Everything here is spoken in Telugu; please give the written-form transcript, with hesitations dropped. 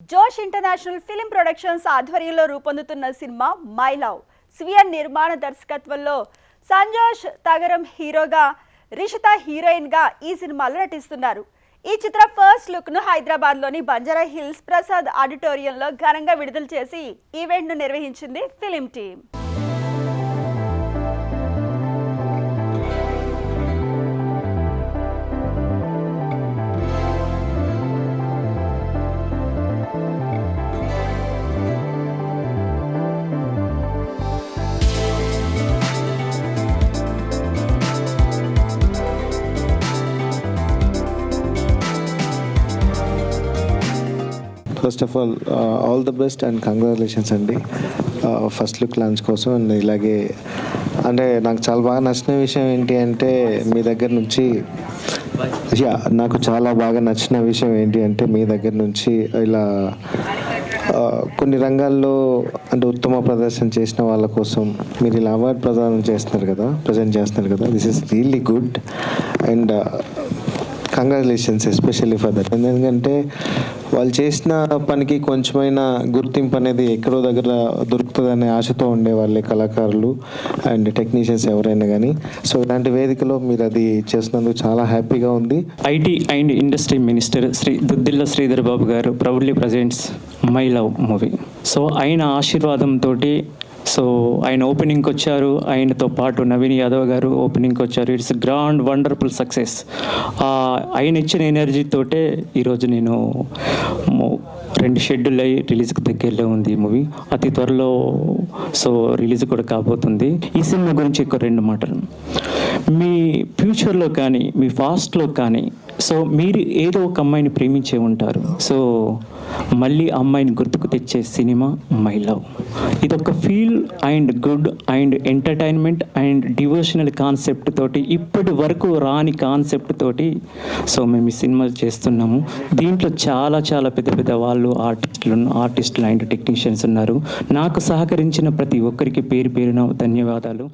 జోష్ ఇంటర్నేషనల్ ఫిలిం ప్రొడక్షన్స్ ఆధ్వర్యంలో రూపొందుతున్న సినిమా మై లవ్ స్వీయ నిర్మాణ దర్శకత్వంలో సంజోష్ తగరం హీరోగా రిషిత హీరోయిన్ గా ఈ సినిమాలో నటిస్తున్నారు. ఈ చిత్ర ఫస్ట్ లుక్ ను హైదరాబాద్ లోని బంజారా హిల్స్ ప్రసాద్ ఆడిటోరియంలో ఘనంగా విడుదల చేసి ఈవెంట్ ను నిర్వహించింది film team. First of all the best and congratulations అండి ఫస్ట్ లుక్ లాంచ్ కోసం. అండ్ ఇలాగే అంటే నాకు చాలా బాగా నచ్చిన విషయం ఏంటి అంటే మీ దగ్గర నుంచి నాకు చాలా బాగా నచ్చిన విషయం ఏంటి అంటే మీ దగ్గర నుంచి ఇలా కొన్ని రంగాల్లో అంటే ఉత్తమ ప్రదర్శన చేసిన వాళ్ళ కోసం మీరు ఇలా అవార్డు ప్రజెంట్ చేస్తున్నారు కదా this is really good and congratulations especially for that. ఎందుకంటే వాళ్ళు చేసిన పనికి కొంచెమైనా గుర్తింపు అనేది ఎక్కడో దగ్గర దొరుకుతుందనే ఆశతో ఉండే వాళ్ళే కళాకారులు అండ్ టెక్నీషియన్స్ ఎవరైనా కానీ. సో ఇలాంటి వేదికలో మీరు అది చేసినందుకు చాలా హ్యాపీగా ఉంది. IT and industry minister Shri Duddilla Sridhar Babu గారు proudly presents my love movie. So ఆయన ఆశీర్వాదంతో సో ఆయన ఓపెనింగ్కి వచ్చారు, ఆయనతో పాటు నవీన్ యాదవ్ గారు ఓపెనింగ్కి వచ్చారు. It's grand wonderful success. ఆయన ఇచ్చిన ఎనర్జీతోటే ఈరోజు నేను 2 షెడ్యూల్ అయ్యి రిలీజ్కి దగ్గరలో ఉంది ఈ మూవీ. అతి త్వరలో సో రిలీజ్ కూడా కాబోతుంది. ఈ సినిమా గురించి ఇంకో 2 మాటలు. మీ ఫ్యూచర్లో కానీ మీ పాస్ట్లో కానీ సో మీరు ఏదో ఒక అమ్మాయిని ప్రేమించే ఉంటారు. సో మళ్ళీ అమ్మాయిని గుర్తుకు తెచ్చే సినిమా మై లవ్. ఇదొక feel and good and entertainment and devotional concept తోటి ఇప్పటి వరకు రాని కాన్సెప్ట్ తోటి సో మేము ఈ సినిమా చేస్తున్నాము. దీంట్లో చాలా చాలా పెద్ద పెద్ద వాళ్ళు ఆర్టిస్టులు అండ్ టెక్నీషియన్స్ ఉన్నారు. నాకు సహకరించిన ప్రతి ఒక్కరికి పేరు పేరున ధన్యవాదాలు.